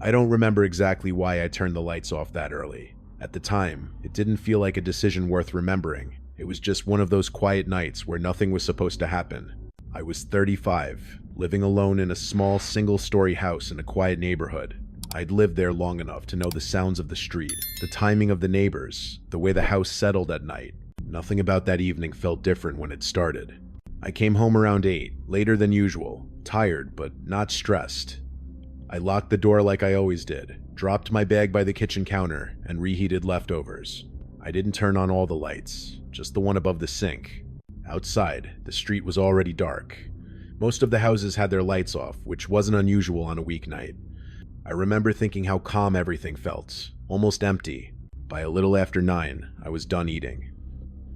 I don't remember exactly why I turned the lights off that early. At the time, it didn't feel like a decision worth remembering. It was just one of those quiet nights where nothing was supposed to happen. I was 35, living alone in a small single-story house in a quiet neighborhood. I'd lived there long enough to know the sounds of the street, the timing of the neighbors, the way the house settled at night. Nothing about that evening felt different when it started. I came home around 8, later than usual, tired but not stressed. I locked the door like I always did, dropped my bag by the kitchen counter, and reheated leftovers. I didn't turn on all the lights, just the one above the sink. Outside, the street was already dark. Most of the houses had their lights off, which wasn't unusual on a weeknight. I remember thinking how calm everything felt, almost empty. By a little after 9, I was done eating.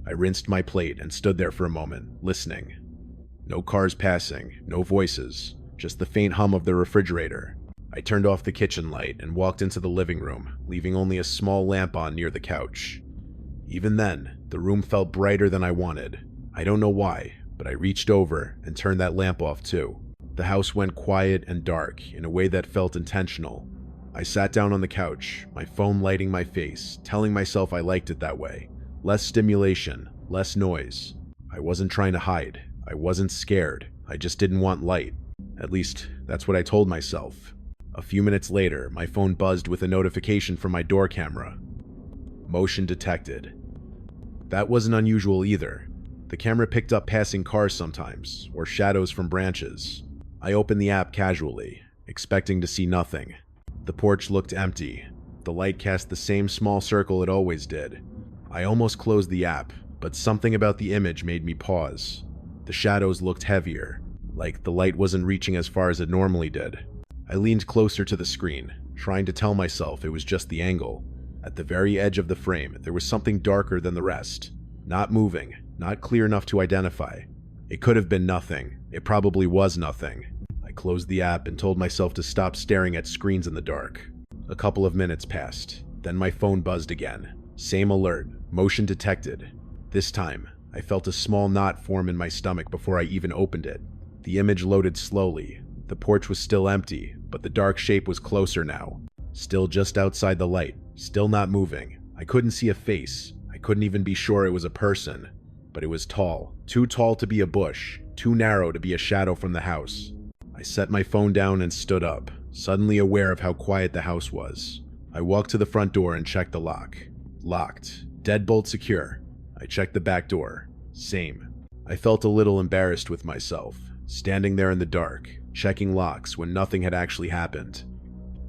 I rinsed my plate and stood there for a moment, listening. No cars passing, no voices, just the faint hum of the refrigerator. I turned off the kitchen light and walked into the living room, leaving only a small lamp on near the couch. Even then, the room felt brighter than I wanted. I don't know why, but I reached over and turned that lamp off too. The house went quiet and dark in a way that felt intentional. I sat down on the couch, my phone lighting my face, telling myself I liked it that way. Less stimulation, less noise. I wasn't trying to hide. I wasn't scared. I just didn't want light. At least, that's what I told myself. A few minutes later, my phone buzzed with a notification from my door camera. Motion detected. That wasn't unusual either. The camera picked up passing cars sometimes, or shadows from branches. I opened the app casually, expecting to see nothing. The porch looked empty. The light cast the same small circle it always did. I almost closed the app, but something about the image made me pause. The shadows looked heavier, like the light wasn't reaching as far as it normally did. I leaned closer to the screen, trying to tell myself it was just the angle. At the very edge of the frame, there was something darker than the rest. Not moving, not clear enough to identify. It could have been nothing. It probably was nothing. I closed the app and told myself to stop staring at screens in the dark. A couple of minutes passed. Then my phone buzzed again. Same alert. Motion detected. This time, I felt a small knot form in my stomach before I even opened it. The image loaded slowly. The porch was still empty, but the dark shape was closer now. Still just outside the light. Still not moving. I couldn't see a face. I couldn't even be sure it was a person. But it was tall. Too tall to be a bush. Too narrow to be a shadow from the house. I set my phone down and stood up, suddenly aware of how quiet the house was. I walked to the front door and checked the lock. Locked. Deadbolt secure. I checked the back door. Same. I felt a little embarrassed with myself, standing there in the dark, checking locks when nothing had actually happened.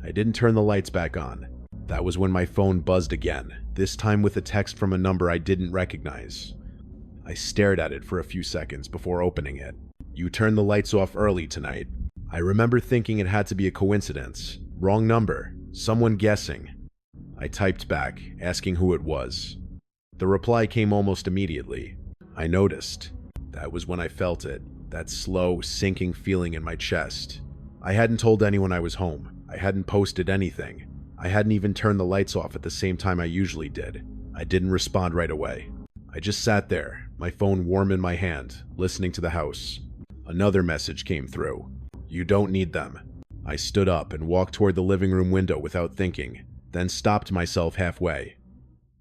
I didn't turn the lights back on. That was when my phone buzzed again, this time with a text from a number I didn't recognize. I stared at it for a few seconds before opening it. You turned the lights off early tonight. I remember thinking it had to be a coincidence. Wrong number. Someone guessing. I typed back, asking who it was. The reply came almost immediately. I noticed. That was when I felt it. That slow, sinking feeling in my chest. I hadn't told anyone I was home. I hadn't posted anything. I hadn't even turned the lights off at the same time I usually did. I didn't respond right away. I just sat there, my phone warm in my hand, listening to the house. Another message came through. You don't need them. I stood up and walked toward the living room window without thinking, then stopped myself halfway.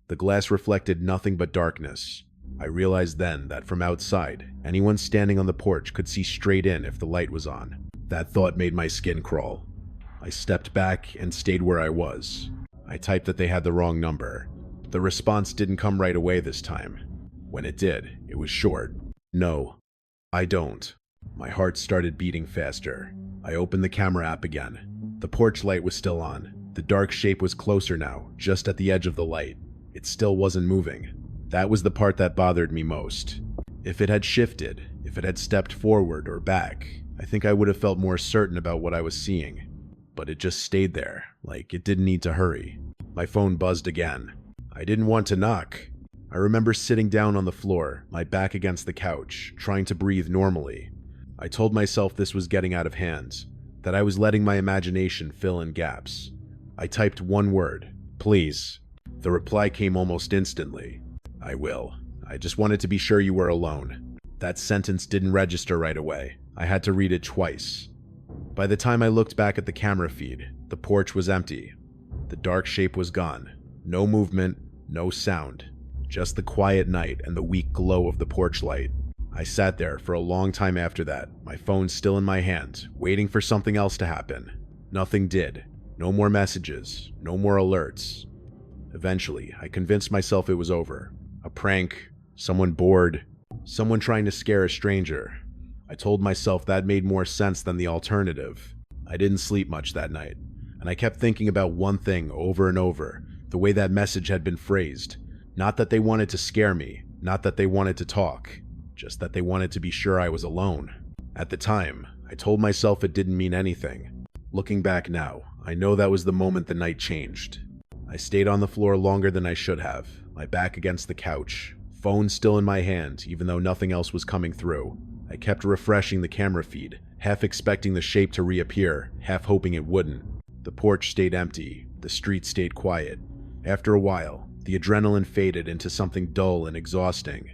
The glass reflected nothing but darkness. I realized then that from outside, anyone standing on the porch could see straight in if the light was on. That thought made my skin crawl. I stepped back and stayed where I was. I typed that they had the wrong number. The response didn't come right away this time. When it did, it was short. No, I don't. My heart started beating faster. I opened the camera app again. The porch light was still on. The dark shape was closer now, just at the edge of the light. It still wasn't moving. That was the part that bothered me most. If it had shifted, if it had stepped forward or back, I think I would have felt more certain about what I was seeing. But it just stayed there, like it didn't need to hurry. My phone buzzed again. I didn't want to knock. I remember sitting down on the floor, my back against the couch, trying to breathe normally. I told myself this was getting out of hand, that I was letting my imagination fill in gaps. I typed one word, please. The reply came almost instantly. I will. I just wanted to be sure you were alone. That sentence didn't register right away. I had to read it twice. By the time I looked back at the camera feed, the porch was empty. The dark shape was gone. No movement, no sound. Just the quiet night and the weak glow of the porch light. I sat there for a long time after that, my phone still in my hand, waiting for something else to happen. Nothing did. No more messages, no more alerts. Eventually, I convinced myself it was over. A prank, someone bored, someone trying to scare a stranger. I told myself that made more sense than the alternative. I didn't sleep much that night, and I kept thinking about one thing over and over, the way that message had been phrased. Not that they wanted to scare me, not that they wanted to talk, just that they wanted to be sure I was alone. At the time, I told myself it didn't mean anything. Looking back now, I know that was the moment the night changed. I stayed on the floor longer than I should have, my back against the couch, phone still in my hand even though nothing else was coming through. I kept refreshing the camera feed, half expecting the shape to reappear, half hoping it wouldn't. The porch stayed empty, the street stayed quiet. After a while, the adrenaline faded into something dull and exhausting.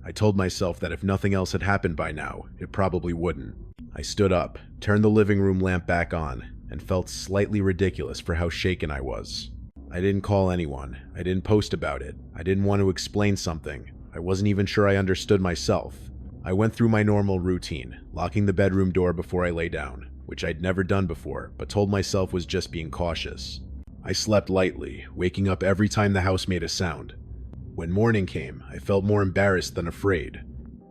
I told myself that if nothing else had happened by now, it probably wouldn't. I stood up, turned the living room lamp back on, and felt slightly ridiculous for how shaken I was. I didn't call anyone. I didn't post about it. I didn't want to explain something. I wasn't even sure I understood myself. I went through my normal routine, locking the bedroom door before I lay down, which I'd never done before, but told myself was just being cautious. I slept lightly, waking up every time the house made a sound. When morning came, I felt more embarrassed than afraid.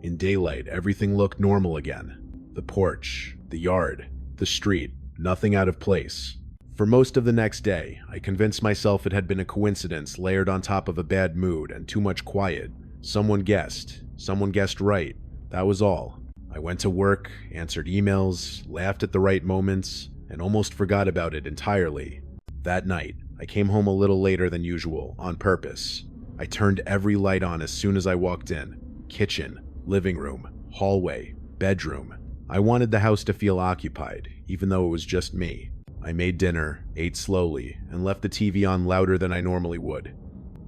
In daylight, everything looked normal again. The porch, the yard, the street, nothing out of place. For most of the next day, I convinced myself it had been a coincidence layered on top of a bad mood and too much quiet. Someone guessed right. That was all. I went to work, answered emails, laughed at the right moments, and almost forgot about it entirely. That night, I came home a little later than usual, on purpose. I turned every light on as soon as I walked in. Kitchen, living room, hallway, bedroom. I wanted the house to feel occupied, even though it was just me. I made dinner, ate slowly, and left the TV on louder than I normally would.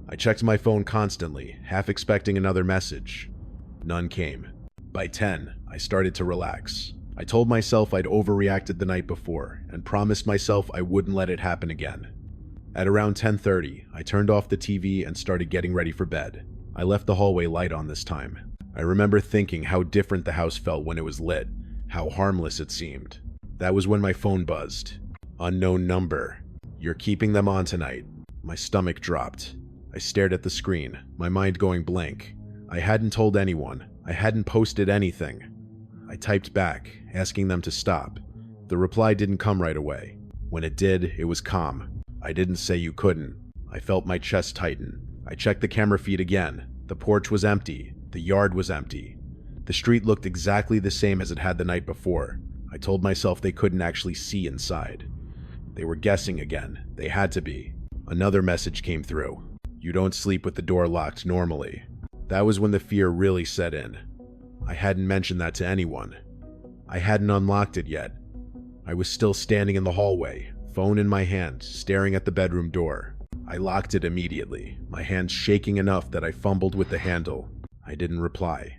I checked my phone constantly, half expecting another message. None came. By 10, I started to relax. I told myself I'd overreacted the night before, and promised myself I wouldn't let it happen again. At around 10:30, I turned off the TV and started getting ready for bed. I left the hallway light on this time. I remember thinking how different the house felt when it was lit, how harmless it seemed. That was when my phone buzzed. Unknown number. You're keeping them on tonight. My stomach dropped. I stared at the screen, my mind going blank. I hadn't told anyone. I hadn't posted anything. I typed back, asking them to stop. The reply didn't come right away. When it did, it was calm. I didn't say you couldn't. I felt my chest tighten. I checked the camera feed again. The porch was empty. The yard was empty. The street looked exactly the same as it had the night before. I told myself they couldn't actually see inside. They were guessing again. They had to be. Another message came through. You don't sleep with the door locked normally. That was when the fear really set in. I hadn't mentioned that to anyone. I hadn't unlocked it yet. I was still standing in the hallway, phone in my hand, staring at the bedroom door. I locked it immediately, my hands shaking enough that I fumbled with the handle. I didn't reply.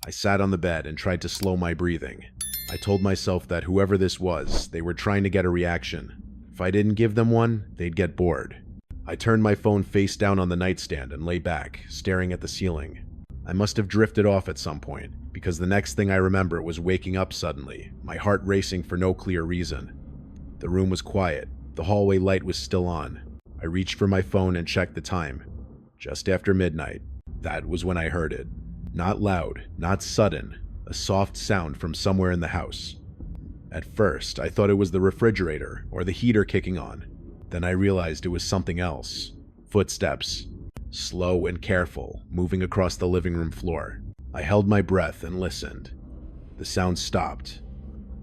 I sat on the bed and tried to slow my breathing. I told myself that whoever this was, they were trying to get a reaction. If I didn't give them one, they'd get bored. I turned my phone face down on the nightstand and lay back, staring at the ceiling. I must have drifted off at some point, because the next thing I remember was waking up suddenly, my heart racing for no clear reason. The room was quiet. The hallway light was still on. I reached for my phone and checked the time. Just after midnight. That was when I heard it. Not loud, not sudden, a soft sound from somewhere in the house. At first, I thought it was the refrigerator or the heater kicking on. Then I realized it was something else. Footsteps. Slow and careful, moving across the living room floor. I held my breath and listened. The sound stopped,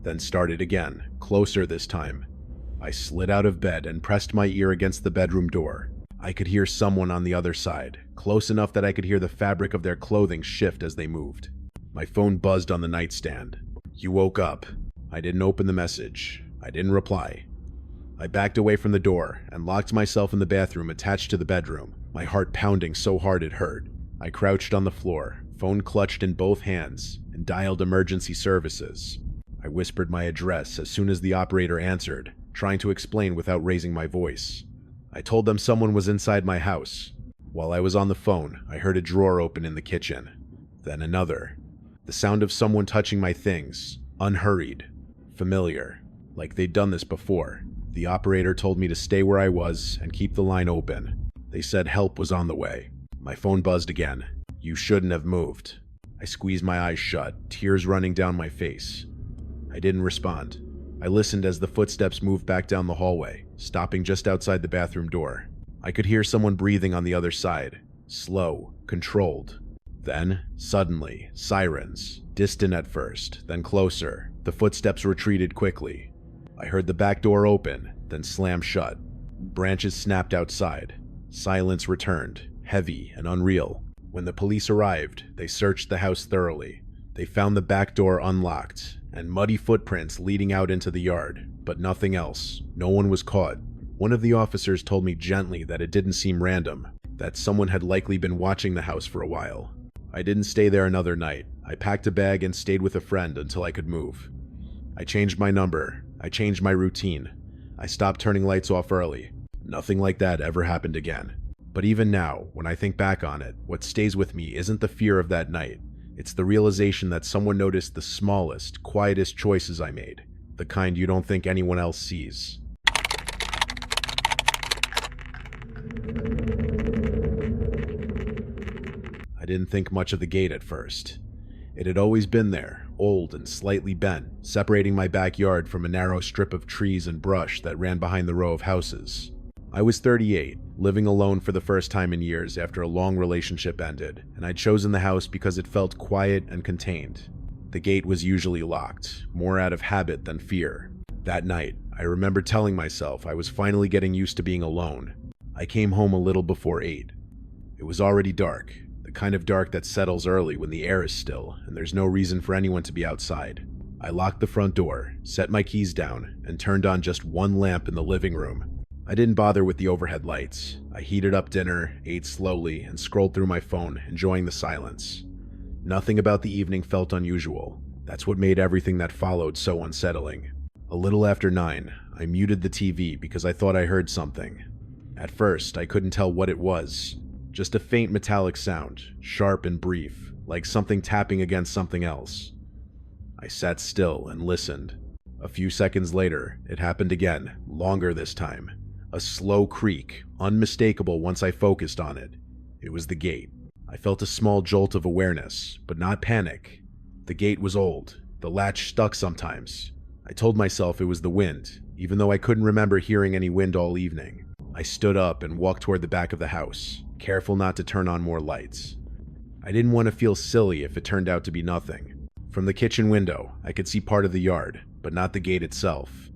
then started again, closer this time. I slid out of bed and pressed my ear against the bedroom door. I could hear someone on the other side, close enough that I could hear the fabric of their clothing shift as they moved. My phone buzzed on the nightstand. You woke up. I didn't open the message. I didn't reply. I backed away from the door and locked myself in the bathroom attached to the bedroom, my heart pounding so hard it hurt. I crouched on the floor, phone clutched in both hands, and dialed emergency services. I whispered my address as soon as the operator answered, trying to explain without raising my voice. I told them someone was inside my house. While I was on the phone, I heard a drawer open in the kitchen. Then another. The sound of someone touching my things, unhurried, familiar, like they'd done this before. The operator told me to stay where I was and keep the line open. They said help was on the way. My phone buzzed again. You shouldn't have moved. I squeezed my eyes shut, tears running down my face. I didn't respond. I listened as the footsteps moved back down the hallway, stopping just outside the bathroom door. I could hear someone breathing on the other side, slow, controlled. Then, suddenly, sirens, distant at first, then closer. The footsteps retreated quickly. I heard the back door open, then slam shut. Branches snapped outside. Silence returned, heavy and unreal. When the police arrived, they searched the house thoroughly. They found the back door unlocked, and muddy footprints leading out into the yard, but nothing else. No one was caught. One of the officers told me gently that it didn't seem random, that someone had likely been watching the house for a while. I didn't stay there another night. I packed a bag and stayed with a friend until I could move. I changed my number. I changed my routine. I stopped turning lights off early. Nothing like that ever happened again. But even now, when I think back on it, what stays with me isn't the fear of that night. It's the realization that someone noticed the smallest, quietest choices I made, the kind you don't think anyone else sees. I didn't think much of the gate at first. It had always been there, old and slightly bent, separating my backyard from a narrow strip of trees and brush that ran behind the row of houses. I was 38, living alone for the first time in years after a long relationship ended, and I'd chosen the house because it felt quiet and contained. The gate was usually locked, more out of habit than fear. That night, I remember telling myself I was finally getting used to being alone. I came home a little before 8. It was already dark, the kind of dark that settles early when the air is still and there's no reason for anyone to be outside. I locked the front door, set my keys down, and turned on just one lamp in the living room. I didn't bother with the overhead lights. I heated up dinner, ate slowly, and scrolled through my phone, enjoying the silence. Nothing about the evening felt unusual. That's what made everything that followed so unsettling. A little after 9, I muted the TV because I thought I heard something. At first, I couldn't tell what it was. Just a faint metallic sound, sharp and brief, like something tapping against something else. I sat still and listened. A few seconds later, it happened again, longer this time. A slow creak, unmistakable once I focused on it. It was the gate. I felt a small jolt of awareness, but not panic. The gate was old. The latch stuck sometimes. I told myself it was the wind, even though I couldn't remember hearing any wind all evening. I stood up and walked toward the back of the house, careful not to turn on more lights. I didn't want to feel silly if it turned out to be nothing. From the kitchen window, I could see part of the yard, but not the gate itself.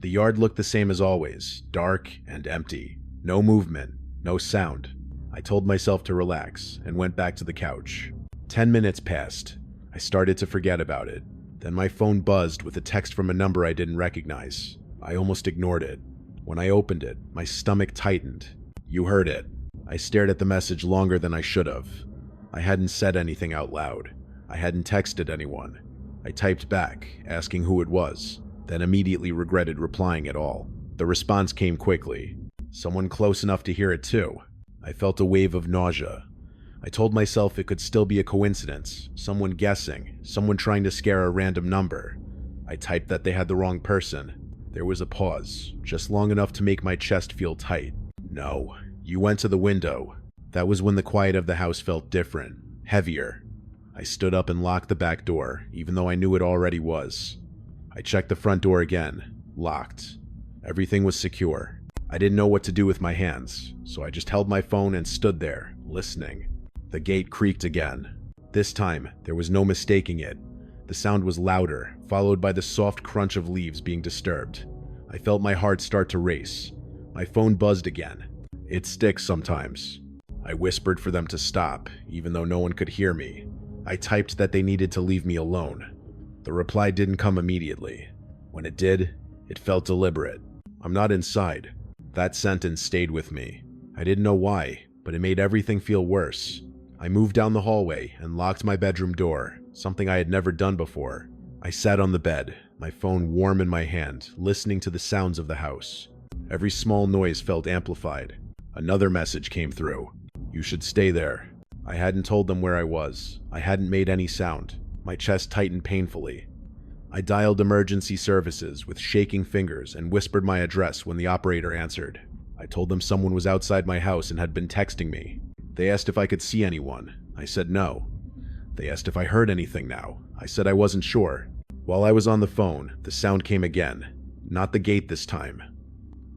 The yard looked the same as always, dark and empty. No movement, no sound. I told myself to relax and went back to the couch. 10 minutes passed. I started to forget about it. Then my phone buzzed with a text from a number I didn't recognize. I almost ignored it. When I opened it, my stomach tightened. You heard it. I stared at the message longer than I should have. I hadn't said anything out loud. I hadn't texted anyone. I typed back, asking who it was, then immediately regretted replying at all. The response came quickly. Someone close enough to hear it too. I felt a wave of nausea. I told myself it could still be a coincidence, someone guessing, someone trying to scare a random number. I typed that they had the wrong person. There was a pause, just long enough to make my chest feel tight. No, you went to the window. That was when the quiet of the house felt different, heavier. I stood up and locked the back door, even though I knew it already was. I checked the front door again, locked. Everything was secure. I didn't know what to do with my hands, so I just held my phone and stood there, listening. The gate creaked again. This time, there was no mistaking it. The sound was louder, followed by the soft crunch of leaves being disturbed. I felt my heart start to race. My phone buzzed again. It sticks sometimes. I whispered for them to stop, even though no one could hear me. I typed that they needed to leave me alone. The reply didn't come immediately. When it did, it felt deliberate. I'm not inside. That sentence stayed with me. I didn't know why, but it made everything feel worse. I moved down the hallway and locked my bedroom door, something I had never done before. I sat on the bed, my phone warm in my hand, listening to the sounds of the house. Every small noise felt amplified. Another message came through. You should stay there. I hadn't told them where I was. I hadn't made any sound. My chest tightened painfully. I dialed emergency services with shaking fingers and whispered my address when the operator answered. I told them someone was outside my house and had been texting me. They asked if I could see anyone. I said no. They asked if I heard anything now. I said I wasn't sure. While I was on the phone, the sound came again. Not the gate this time.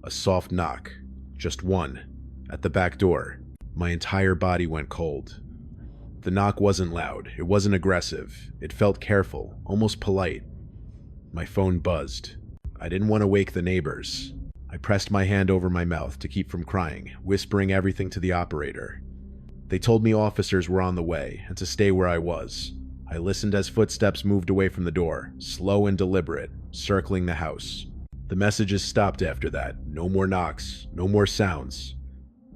A soft knock. Just one. At the back door. My entire body went cold. The knock wasn't loud. It wasn't aggressive. It felt careful, almost polite. My phone buzzed. I didn't want to wake the neighbors. I pressed my hand over my mouth to keep from crying, whispering everything to the operator. They told me officers were on the way and to stay where I was. I listened as footsteps moved away from the door, slow and deliberate, circling the house. The messages stopped after that. No more knocks, no more sounds.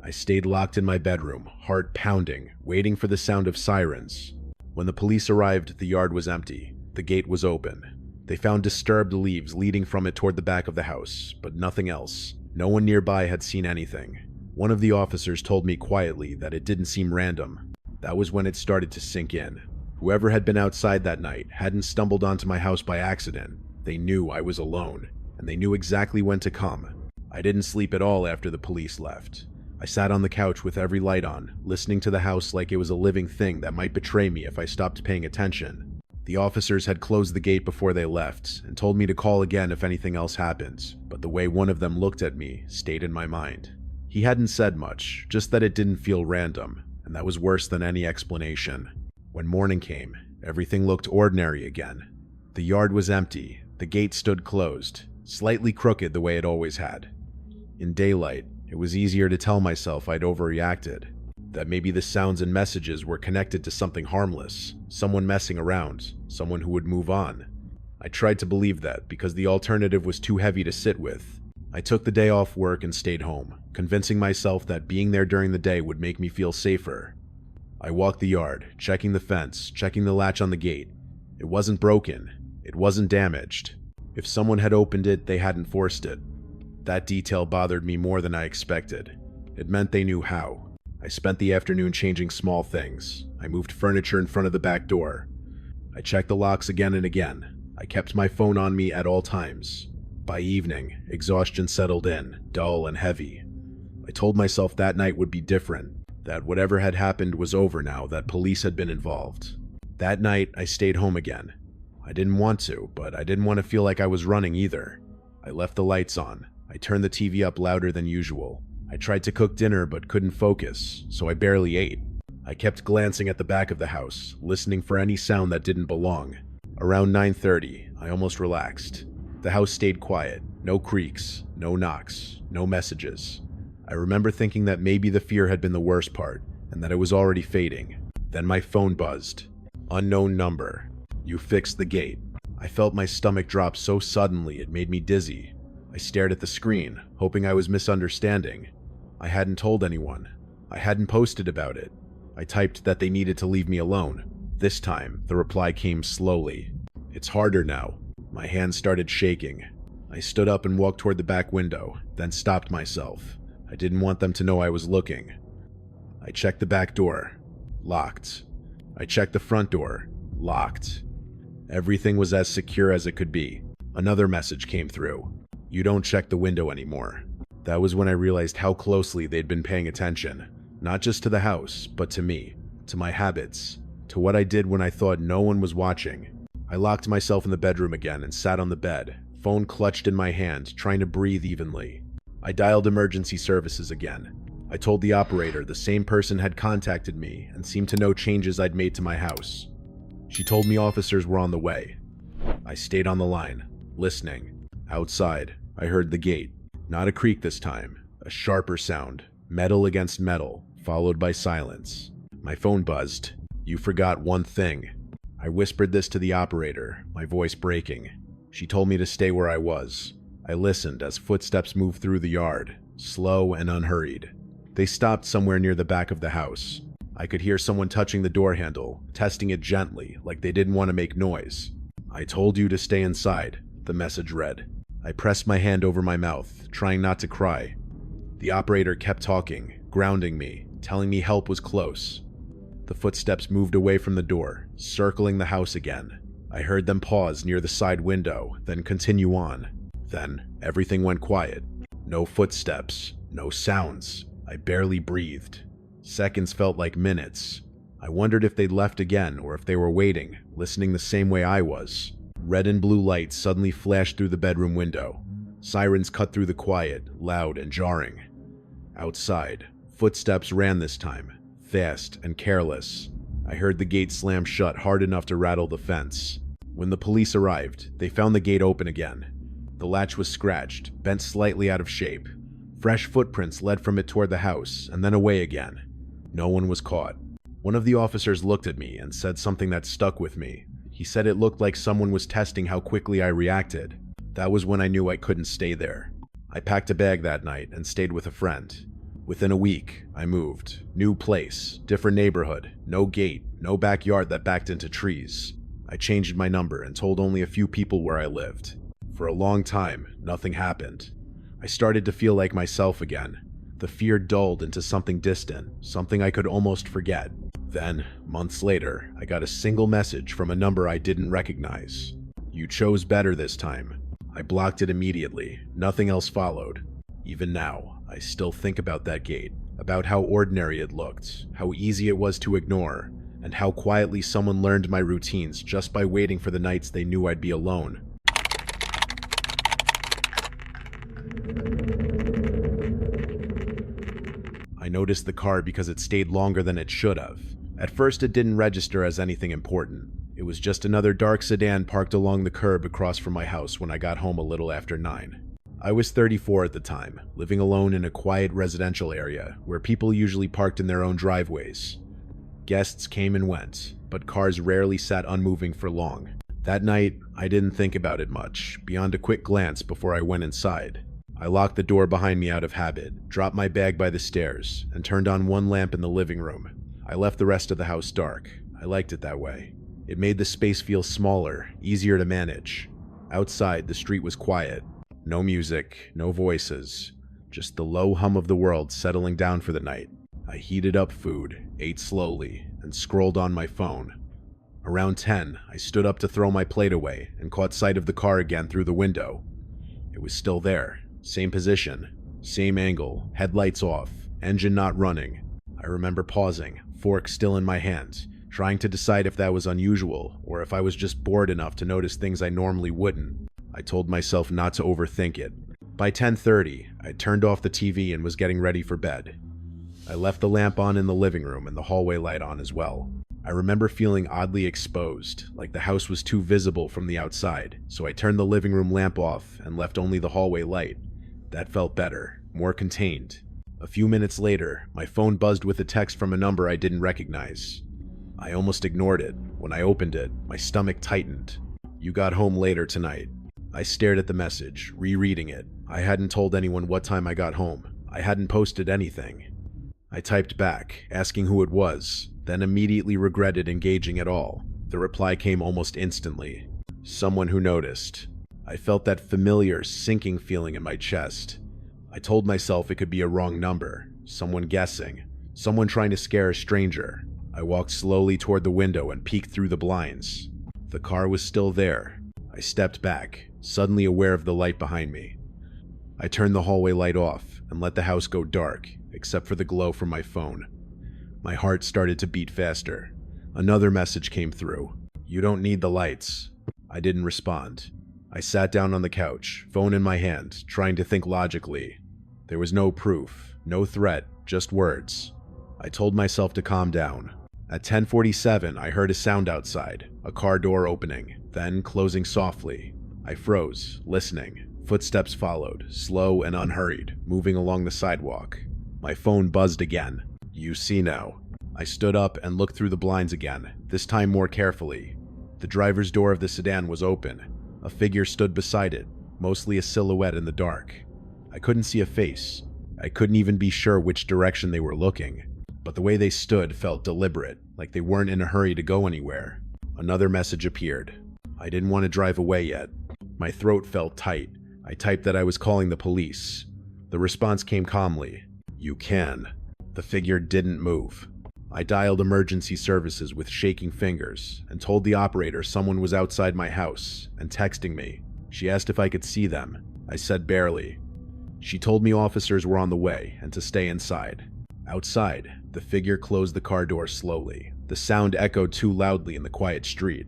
I stayed locked in my bedroom, heart pounding, waiting for the sound of sirens. When the police arrived, the yard was empty. The gate was open. They found disturbed leaves leading from it toward the back of the house, but nothing else. No one nearby had seen anything. One of the officers told me quietly that it didn't seem random. That was when it started to sink in. Whoever had been outside that night hadn't stumbled onto my house by accident. They knew I was alone, and they knew exactly when to come. I didn't sleep at all after the police left. I sat on the couch with every light on, listening to the house like it was a living thing that might betray me if I stopped paying attention. The officers had closed the gate before they left and told me to call again if anything else happened, but the way one of them looked at me stayed in my mind. He hadn't said much, just that it didn't feel random, and that was worse than any explanation. When morning came, everything looked ordinary again. The yard was empty, the gate stood closed, slightly crooked the way it always had. In daylight, it was easier to tell myself I'd overreacted, that maybe the sounds and messages were connected to something harmless, someone messing around, someone who would move on. I tried to believe that because the alternative was too heavy to sit with. I took the day off work and stayed home, convincing myself that being there during the day would make me feel safer. I walked the yard, checking the fence, checking the latch on the gate. It wasn't broken. It wasn't damaged. If someone had opened it, they hadn't forced it. That detail bothered me more than I expected. It meant they knew how. I spent the afternoon changing small things. I moved furniture in front of the back door. I checked the locks again and again. I kept my phone on me at all times. By evening, exhaustion settled in, dull and heavy. I told myself that night would be different, that whatever had happened was over now, that police had been involved. That night, I stayed home again. I didn't want to, but I didn't want to feel like I was running either. I left the lights on. I turned the TV up louder than usual. I tried to cook dinner but couldn't focus, so I barely ate. I kept glancing at the back of the house, listening for any sound that didn't belong. Around 9:30, I almost relaxed. The house stayed quiet. No creaks, no knocks, no messages. I remember thinking that maybe the fear had been the worst part, and that it was already fading. Then my phone buzzed. Unknown number. You fixed the gate. I felt my stomach drop so suddenly it made me dizzy. I stared at the screen, hoping I was misunderstanding. I hadn't told anyone. I hadn't posted about it. I typed that they needed to leave me alone. This time, the reply came slowly. It's harder now. My hands started shaking. I stood up and walked toward the back window, then stopped myself. I didn't want them to know I was looking. I checked the back door. Locked. I checked the front door. Locked. Everything was as secure as it could be. Another message came through. You don't check the window anymore. That was when I realized how closely they'd been paying attention. Not just to the house, but to me, to my habits, to what I did when I thought no one was watching. I locked myself in the bedroom again and sat on the bed, phone clutched in my hand, trying to breathe evenly. I dialed emergency services again. I told the operator the same person had contacted me and seemed to know changes I'd made to my house. She told me officers were on the way. I stayed on the line, listening. Outside, I heard the gate. Not a creak this time, a sharper sound, metal against metal, followed by silence. My phone buzzed. You forgot one thing. I whispered this to the operator, my voice breaking. She told me to stay where I was. I listened as footsteps moved through the yard, slow and unhurried. They stopped somewhere near the back of the house. I could hear someone touching the door handle, testing it gently, like they didn't want to make noise. "I told you to stay inside," the message read. I pressed my hand over my mouth, trying not to cry. The operator kept talking, grounding me, telling me help was close. The footsteps moved away from the door, circling the house again. I heard them pause near the side window, then continue on. Then, everything went quiet. No footsteps, no sounds. I barely breathed. Seconds felt like minutes. I wondered if they'd left again or if they were waiting, listening the same way I was. Red and blue lights suddenly flashed through the bedroom window. Sirens cut through the quiet, loud and jarring. Outside, footsteps ran this time, fast and careless. I heard the gate slam shut hard enough to rattle the fence. When the police arrived, they found the gate open again. The latch was scratched, bent slightly out of shape. Fresh footprints led from it toward the house, and then away again. No one was caught. One of the officers looked at me and said something that stuck with me. He said it looked like someone was testing how quickly I reacted. That was when I knew I couldn't stay there. I packed a bag that night and stayed with a friend. Within a week, I moved. New place, different neighborhood, no gate, no backyard that backed into trees. I changed my number and told only a few people where I lived. For a long time, nothing happened. I started to feel like myself again. The fear dulled into something distant, something I could almost forget. Then, months later, I got a single message from a number I didn't recognize. "You chose better this time." I blocked it immediately. Nothing else followed. Even now, I still think about that gate, about how ordinary it looked, how easy it was to ignore, and how quietly someone learned my routines just by waiting for the nights they knew I'd be alone. I noticed the car because it stayed longer than it should have. At first, it didn't register as anything important. It was just another dark sedan parked along the curb across from my house when I got home a little after 9. I was 34 at the time, living alone in a quiet residential area where people usually parked in their own driveways. Guests came and went, but cars rarely sat unmoving for long. That night, I didn't think about it much, beyond a quick glance before I went inside. I locked the door behind me out of habit, dropped my bag by the stairs, and turned on one lamp in the living room. I left the rest of the house dark. I liked it that way. It made the space feel smaller, easier to manage. Outside, the street was quiet. No music, no voices, just the low hum of the world settling down for the night. I heated up food, ate slowly, and scrolled on my phone. Around 10, I stood up to throw my plate away and caught sight of the car again through the window. It was still there. Same position, same angle, headlights off, engine not running. I remember pausing, fork still in my hand, trying to decide if that was unusual or if I was just bored enough to notice things I normally wouldn't. I told myself not to overthink it. By 10:30, I turned off the TV and was getting ready for bed. I left the lamp on in the living room and the hallway light on as well. I remember feeling oddly exposed, like the house was too visible from the outside, so I turned the living room lamp off and left only the hallway light. That felt better, more contained. A few minutes later, my phone buzzed with a text from a number I didn't recognize. I almost ignored it. When I opened it, my stomach tightened. "You got home later tonight." I stared at the message, rereading it. I hadn't told anyone what time I got home. I hadn't posted anything. I typed back, asking who it was, then immediately regretted engaging at all. The reply came almost instantly. Someone who noticed. I felt that familiar, sinking feeling in my chest. I told myself it could be a wrong number, someone guessing, someone trying to scare a stranger. I walked slowly toward the window and peeked through the blinds. The car was still there. I stepped back, suddenly aware of the light behind me. I turned the hallway light off and let the house go dark, except for the glow from my phone. My heart started to beat faster. Another message came through. "You don't need the lights." I didn't respond. I sat down on the couch, phone in my hand, trying to think logically. There was no proof, no threat, just words. I told myself to calm down. At 10:47, I heard a sound outside, a car door opening, then closing softly. I froze, listening. Footsteps followed, slow and unhurried, moving along the sidewalk. My phone buzzed again. "You see now." I stood up and looked through the blinds again, this time more carefully. The driver's door of the sedan was open. A figure stood beside it, mostly a silhouette in the dark. I couldn't see a face. I couldn't even be sure which direction they were looking. But the way they stood felt deliberate, like they weren't in a hurry to go anywhere. Another message appeared. I didn't want to drive away yet. My throat felt tight. I typed that I was calling the police. The response came calmly. "You can." The figure didn't move. I dialed emergency services with shaking fingers and told the operator someone was outside my house and texting me. She asked if I could see them. I said barely. She told me officers were on the way and to stay inside. Outside, the figure closed the car door slowly. The sound echoed too loudly in the quiet street.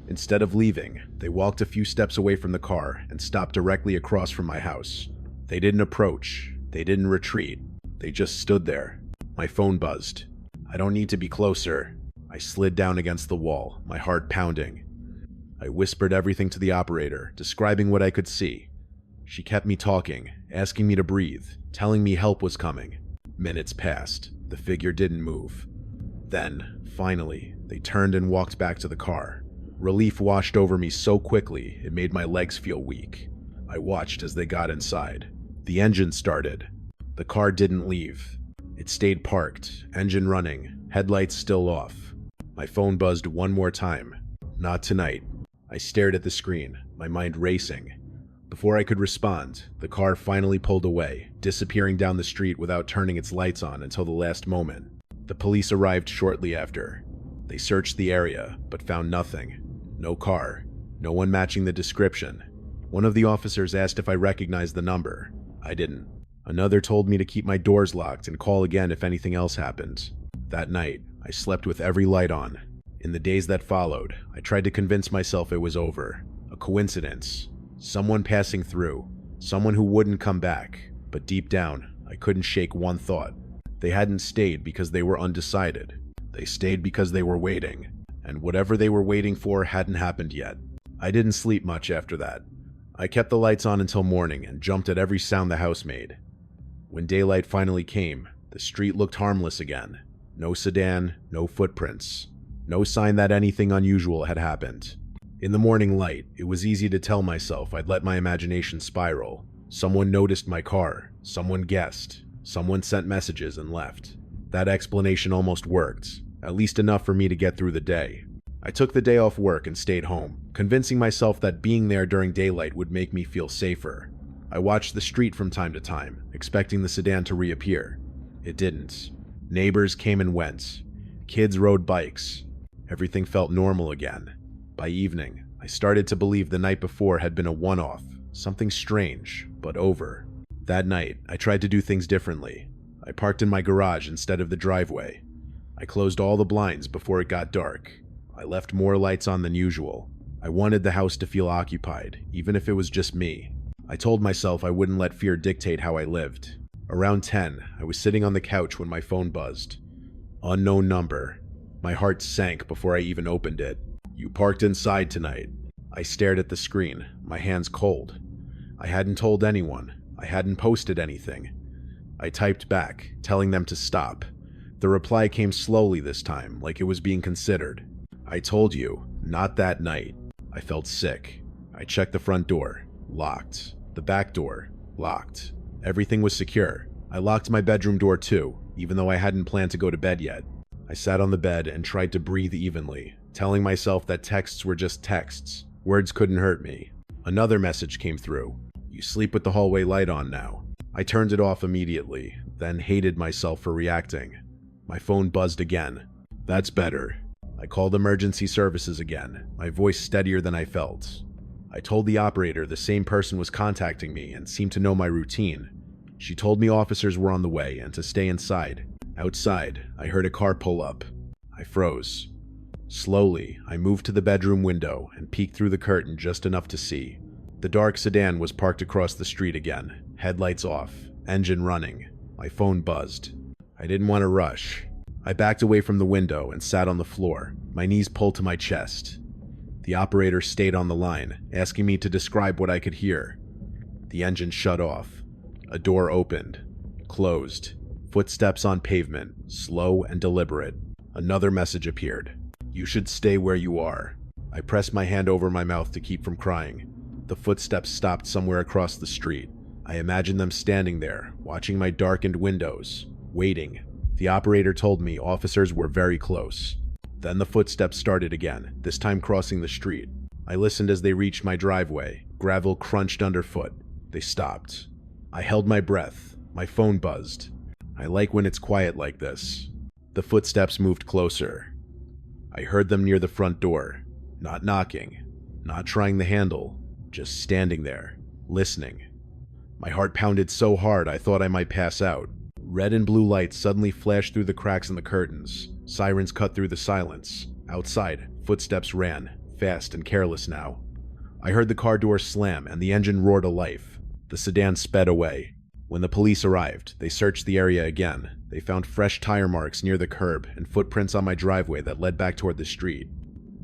Instead of leaving, they walked a few steps away from the car and stopped directly across from my house. They didn't approach. They didn't retreat. They just stood there. My phone buzzed. "I don't need to be closer." I slid down against the wall, my heart pounding. I whispered everything to the operator, describing what I could see. She kept me talking, asking me to breathe, telling me help was coming. Minutes passed. The figure didn't move. Then, finally, they turned and walked back to the car. Relief washed over me so quickly, it made my legs feel weak. I watched as they got inside. The engine started. The car didn't leave. It stayed parked, engine running, headlights still off. My phone buzzed one more time. Not tonight. I stared at the screen, my mind racing. Before I could respond, the car finally pulled away, disappearing down the street without turning its lights on until the last moment. The police arrived shortly after. They searched the area, but found nothing. No car. No one matching the description. One of the officers asked if I recognized the number. I didn't. Another told me to keep my doors locked and call again if anything else happened. That night, I slept with every light on. In the days that followed, I tried to convince myself it was over. A coincidence. Someone passing through. Someone who wouldn't come back. But deep down, I couldn't shake one thought. They hadn't stayed because they were undecided. They stayed because they were waiting. And whatever they were waiting for hadn't happened yet. I didn't sleep much after that. I kept the lights on until morning and jumped at every sound the house made. When daylight finally came, the street looked harmless again. No sedan, no footprints. No sign that anything unusual had happened. In the morning light, it was easy to tell myself I'd let my imagination spiral. Someone noticed my car. Someone guessed. Someone sent messages and left. That explanation almost worked, at least enough for me to get through the day. I took the day off work and stayed home, convincing myself that being there during daylight would make me feel safer. I watched the street from time to time, expecting the sedan to reappear. It didn't. Neighbors came and went. Kids rode bikes. Everything felt normal again. By evening, I started to believe the night before had been a one-off, something strange, but over. That night, I tried to do things differently. I parked in my garage instead of the driveway. I closed all the blinds before it got dark. I left more lights on than usual. I wanted the house to feel occupied, even if it was just me. I told myself I wouldn't let fear dictate how I lived. Around 10, I was sitting on the couch when my phone buzzed. Unknown number. My heart sank before I even opened it. "You parked inside tonight." I stared at the screen, my hands cold. I hadn't told anyone. I hadn't posted anything. I typed back, telling them to stop. The reply came slowly this time, like it was being considered. "I told you, not that night." I felt sick. I checked the front door. Locked. The back door. Locked. Everything was secure. I locked my bedroom door too, even though I hadn't planned to go to bed yet. I sat on the bed and tried to breathe evenly, telling myself that texts were just texts. Words couldn't hurt me. Another message came through. "You sleep with the hallway light on now." I turned it off immediately, then hated myself for reacting. My phone buzzed again. "That's better." I called emergency services again, my voice steadier than I felt. I told the operator the same person was contacting me and seemed to know my routine. She told me officers were on the way and to stay inside. Outside, I heard a car pull up. I froze. Slowly, I moved to the bedroom window and peeked through the curtain just enough to see. The dark sedan was parked across the street again, headlights off, engine running. My phone buzzed. I didn't want to rush. I backed away from the window and sat on the floor, my knees pulled to my chest. The operator stayed on the line, asking me to describe what I could hear. The engine shut off. A door opened. Closed. Footsteps on pavement, slow and deliberate. Another message appeared. "You should stay where you are." I pressed my hand over my mouth to keep from crying. The footsteps stopped somewhere across the street. I imagined them standing there, watching my darkened windows, waiting. The operator told me officers were very close. Then the footsteps started again, this time crossing the street. I listened as they reached my driveway. Gravel crunched underfoot. They stopped. I held my breath. My phone buzzed. I like when it's quiet like this. The footsteps moved closer. I heard them near the front door. Not knocking. Not trying the handle. Just standing there, listening. My heart pounded so hard I thought I might pass out. Red and blue lights suddenly flashed through the cracks in the curtains. Sirens cut through the silence. Outside, footsteps ran, fast and careless now. I heard the car door slam and the engine roar to life. The sedan sped away. When the police arrived, they searched the area again. They found fresh tire marks near the curb and footprints on my driveway that led back toward the street.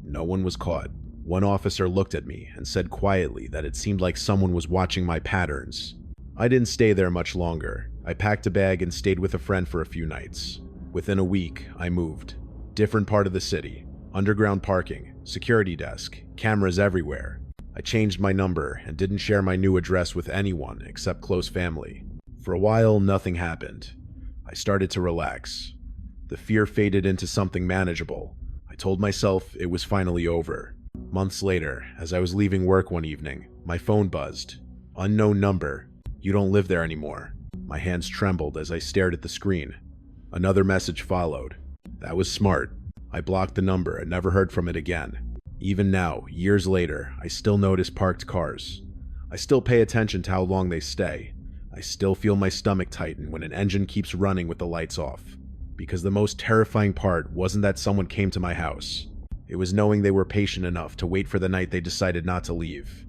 No one was caught. One officer looked at me and said quietly that it seemed like someone was watching my patterns. I didn't stay there much longer. I packed a bag and stayed with a friend for a few nights. Within a week, I moved. Different part of the city. Underground parking, security desk, cameras everywhere. I changed my number and didn't share my new address with anyone except close family. For a while, nothing happened. I started to relax. The fear faded into something manageable. I told myself it was finally over. Months later, as I was leaving work one evening, my phone buzzed. Unknown number. You don't live there anymore. My hands trembled as I stared at the screen. Another message followed. That was smart. I blocked the number and never heard from it again. Even now, years later, I still notice parked cars. I still pay attention to how long they stay. I still feel my stomach tighten when an engine keeps running with the lights off. Because the most terrifying part wasn't that someone came to my house. It was knowing they were patient enough to wait for the night they decided not to leave.